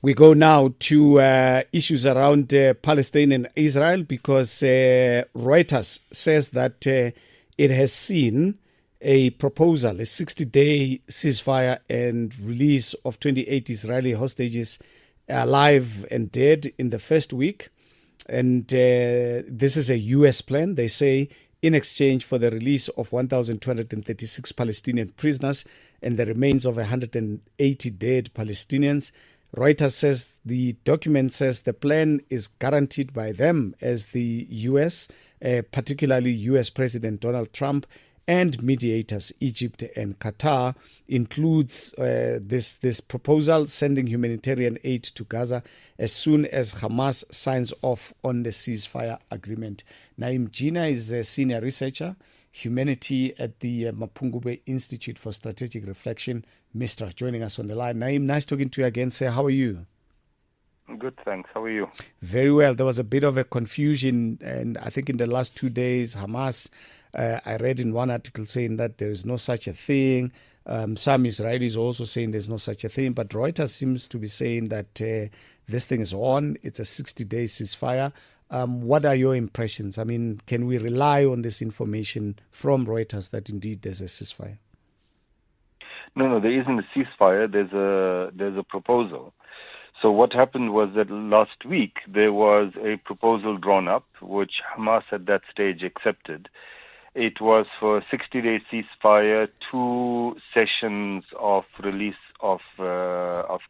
We go now to issues around Palestine and Israel because Reuters says that it has seen a proposal, a 60-day ceasefire and release of 28 Israeli hostages alive and dead in the first week. And this is a U.S. plan. They say in exchange for the release of 1,236 Palestinian prisoners and the remains of 180 dead Palestinians. Reuters says the document says the plan is guaranteed by them as the U.S., particularly U.S. President Donald Trump, and mediators Egypt and Qatar, includes this proposal sending humanitarian aid to Gaza as soon as Hamas signs off on the ceasefire agreement. Naim Jina is a senior researcher, humanity at the Mapungubwe Institute for Strategic Reflection. Mr. joining us on the line. Naim, nice talking to you again, sir. How are you? Good, thanks. How are you? Very well. There was a bit of a confusion, and I think in the last 2 days, Hamas, I read in one article saying that there is no such a thing. Some Israelis also saying there's no such a thing, but Reuters seems to be saying that this thing is on. It's a 60-day ceasefire. What are your impressions? I mean, can we rely on this information from Reuters that indeed there's a ceasefire? No, there isn't a ceasefire. There's a proposal. So what happened was that last week there was a proposal drawn up, which Hamas at that stage accepted. It was for a 60-day ceasefire, 2 sessions of release of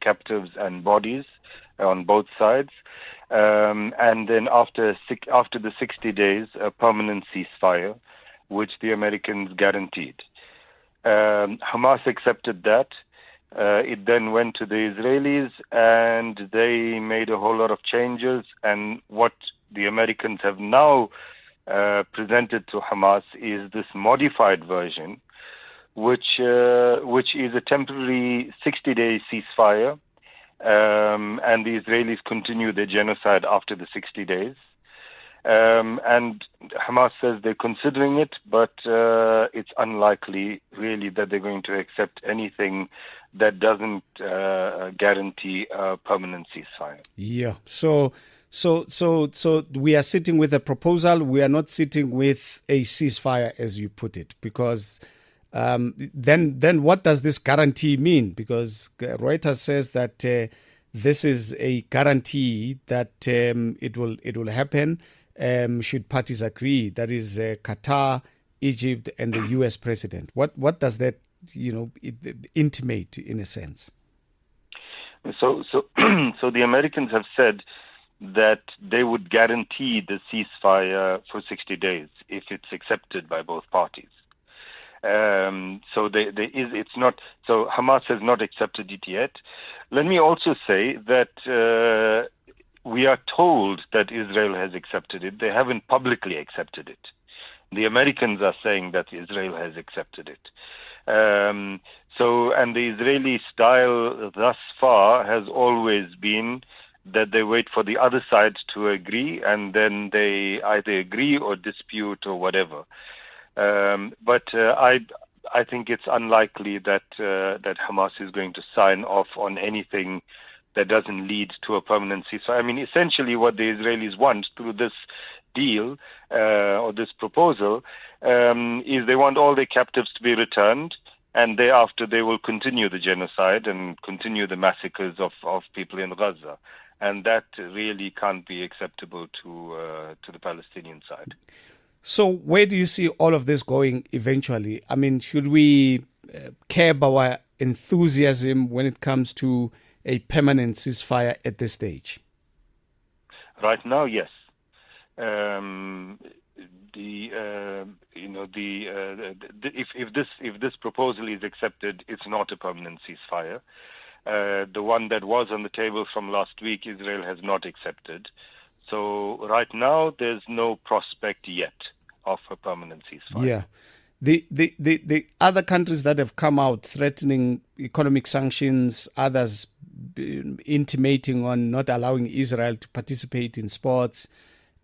captives and bodies on both sides, and then after the 60 days, a permanent ceasefire, which the Americans guaranteed. Hamas accepted that. It then went to the Israelis, and they made a whole lot of changes. And what the Americans have now presented to Hamas is this modified version, which is a temporary 60-day ceasefire, and the Israelis continue their genocide after the 60 days. And Hamas says they're considering it, but it's unlikely, really, that they're going to accept anything that doesn't guarantee a permanent ceasefire. Yeah. So we are sitting with a proposal. We are not sitting with a ceasefire, as you put it, because then what does this guarantee mean? Because Reuters says that this is a guarantee that it will happen. Should parties agree, that is Qatar, Egypt, and the U.S. president. What does that intimate in a sense? So the Americans have said that they would guarantee the ceasefire for 60 days if it's accepted by both parties. So it's not. So Hamas has not accepted it yet. Let me also say that. We are told that Israel has accepted it. They haven't publicly accepted it. The Americans are saying that Israel has accepted it. And the Israeli style thus far has always been that they wait for the other side to agree, and then they either agree or dispute or whatever. But I think it's unlikely that Hamas is going to sign off on anything that doesn't lead to a permanent ceasefire. I mean, essentially what the Israelis want through this deal or this proposal is they want all their captives to be returned, and thereafter they will continue the genocide and continue the massacres of people in Gaza. And that really can't be acceptable to the Palestinian side. So where do you see all of this going eventually? I mean, should we curb our enthusiasm when it comes to a permanent ceasefire at this stage? Right now, yes. If this proposal is accepted, it's not a permanent ceasefire. The one that was on the table from last week, Israel has not accepted. So right now, there's no prospect yet of a permanent ceasefire. Yeah. The other countries that have come out threatening economic sanctions, others intimating on not allowing Israel to participate in sports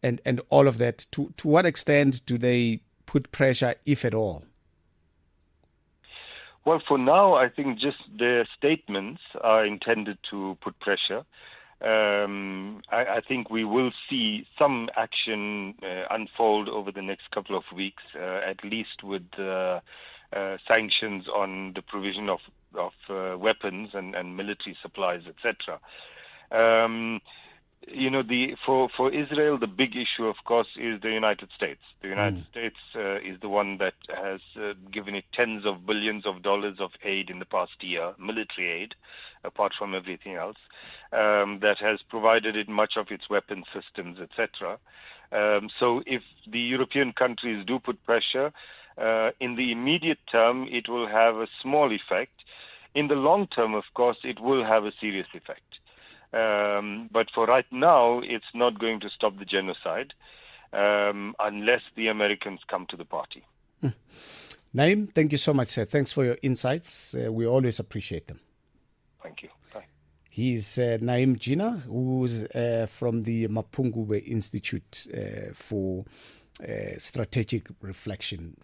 and all of that, to what extent do they put pressure, if at all? Well, for now, I think just their statements are intended to put pressure. I think we will see some action unfold over the next couple of weeks, at least with sanctions on the provision of weapons and military supplies, etc. For Israel, the big issue, of course, is the United States. The United States is the one that has given it tens of billions of dollars of aid in the past year, military aid, apart from everything else, that has provided it much of its weapon systems, etc. So if the European countries do put pressure, in the immediate term, it will have a small effect. In the long term, of course, it will have a serious effect. But for right now, it's not going to stop the genocide unless the Americans come to the party. Naim, thank you so much, sir. Thanks for your insights. We always appreciate them. Thank you. Bye. He's Naim Jina, who's from the Mapungubwe Institute for Strategic Reflection.